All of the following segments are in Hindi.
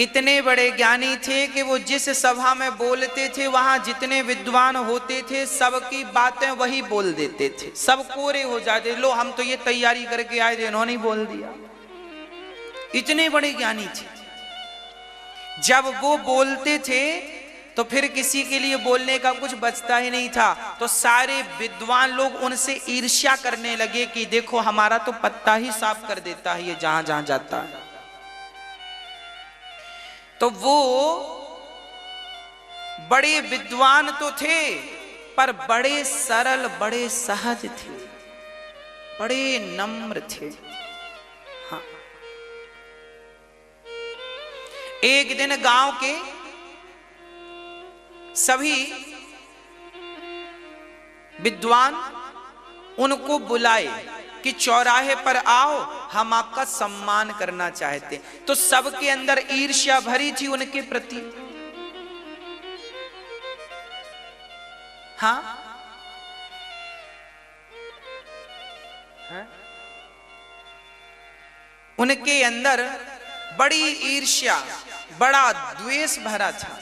इतने बड़े ज्ञानी थे कि वो जिस सभा में बोलते थे वहां जितने विद्वान होते थे सबकी बातें वही बोल देते थे, सब कोरे हो जाते। लो हम तो ये तैयारी करके आए थे, इन्होंने बोल दिया। इतने बड़े ज्ञानी थे। जब वो बोलते थे तो फिर किसी के लिए बोलने का कुछ बचता ही नहीं था। तो सारे विद्वान लोग उनसे ईर्ष्या करने लगे कि देखो हमारा तो पत्ता ही साफ कर देता है ये जहां जहां जाता है। तो वो बड़े विद्वान तो थे पर बड़े सरल, बड़े सहज थे, बड़े नम्र थे। हाँ। एक दिन गांव के सभी विद्वान उनको बुलाए कि चौराहे पर आओ, हम आपका सम्मान करना चाहते। तो सबके अंदर ईर्ष्या भरी थी उनके प्रति। हाँ, उनके अंदर बड़ी ईर्ष्या, बड़ा द्वेष भरा था।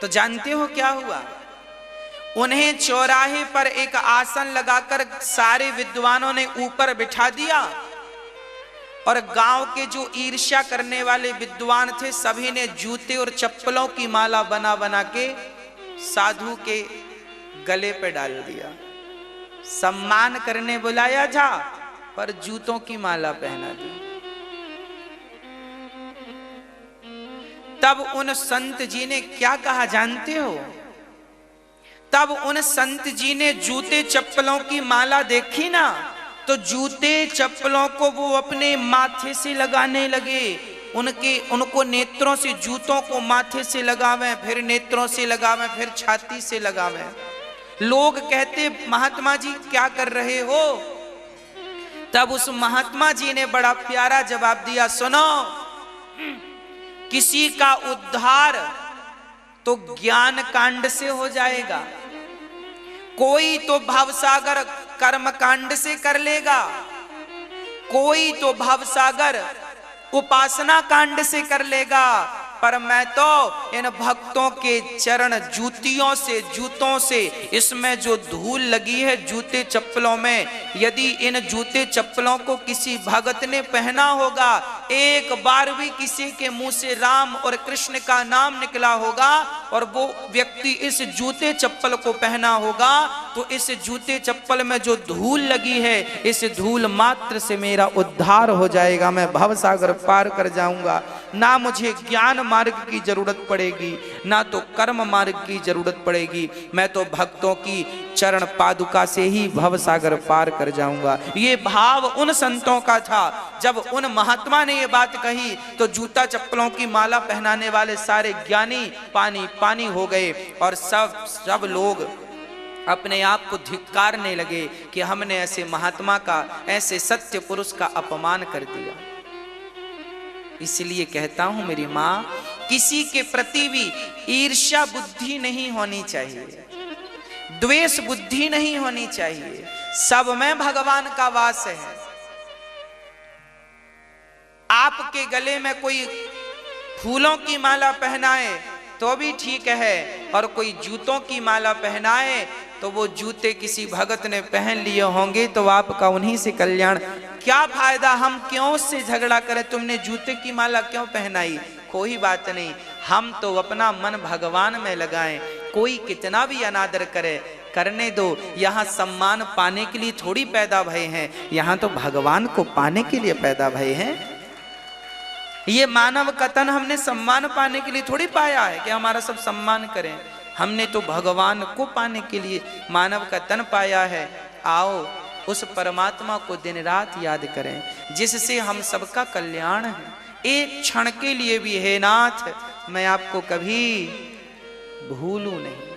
तो जानते हो क्या हुआ? उन्हें चौराहे पर एक आसन लगाकर सारे विद्वानों ने ऊपर बिठा दिया और गांव के जो ईर्ष्या करने वाले विद्वान थे सभी ने जूते और चप्पलों की माला बना बना के साधु के गले पे डाल दिया। सम्मान करने बुलाया था पर जूतों की माला पहना दी। तब उन संत जी ने क्या कहा जानते हो? तब उन संत जी ने जूते चप्पलों की माला देखी ना, तो जूते चप्पलों को वो अपने माथे से लगाने लगे। उनको नेत्रों से, जूतों को माथे से लगावें, फिर नेत्रों से लगावें, फिर छाती से लगावें। लोग कहते महात्मा जी क्या कर रहे हो? तब उस महात्मा जी ने बड़ा प्यारा जवाब दिया, सुनो, किसी का उद्धार तो ज्ञान कांड से हो जाएगा, कोई तो भवसागर कर्म कांड से कर लेगा, कोई तो भवसागर उपासना कांड से कर लेगा, पर मैं तो इन भक्तों के चरण जूतियों से, जूतों से, इसमें जो धूल लगी है जूते चप्पलों में, यदि इन जूते चप्पलों को किसी भगत ने पहना होगा, एक बार भी किसी के मुंह से राम और कृष्ण का नाम निकला होगा और वो व्यक्ति इस जूते चप्पल को पहना होगा, तो इस जूते चप्पल में जो धूल लगी है, इस धूल मात्र से मेरा उद्धार हो जाएगा। मैं भवसागर पार कर जाऊंगा। ना मुझे ज्ञान मार्ग की जरूरत पड़ेगी, ना तो कर्म मार्ग की जरूरत पड़ेगी। मैं तो भक्तों की चरण पादुका से ही भवसागर पार कर जाऊंगा। ये भाव उन संतों का था। जब उन महात्मा ने ये बात कही तो जूता चप्पलों की माला पहनाने वाले सारे ज्ञानी पानी पानी हो गए और सब लोग अपने आप को धिक्कारने लगे कि हमने ऐसे महात्मा का, ऐसे सत्य पुरुष का अपमान कर दिया। इसलिए कहता हूं मेरी मां, किसी के प्रति भी ईर्ष्या बुद्धि नहीं होनी चाहिए, द्वेष बुद्धि नहीं होनी चाहिए। सब में भगवान का वास है। आपके गले में कोई फूलों की माला पहनाए तो भी ठीक है, और कोई जूतों की माला पहनाए तो वो जूते किसी भगत ने पहन लिए होंगे तो आपका उन्हीं से कल्याण। क्या फायदा, हम क्यों उससे झगड़ा करें? तुमने जूते की माला क्यों पहनाई? कोई बात नहीं, हम तो अपना मन भगवान में लगाएं। कोई कितना भी अनादर करे, करने दो। यहाँ सम्मान पाने के लिए थोड़ी पैदा भये हैं, यहाँ तो भगवान को पाने के लिए पैदा भये हैं। ये मानव का तन हमने सम्मान पाने के लिए थोड़ी पाया है कि हमारा सब सम्मान करें। हमने तो भगवान को पाने के लिए मानव का तन पाया है। आओ उस परमात्मा को दिन रात याद करें जिससे हम सबका कल्याण है। एक क्षण के लिए भी हे नाथ मैं आपको कभी भूलूं नहीं।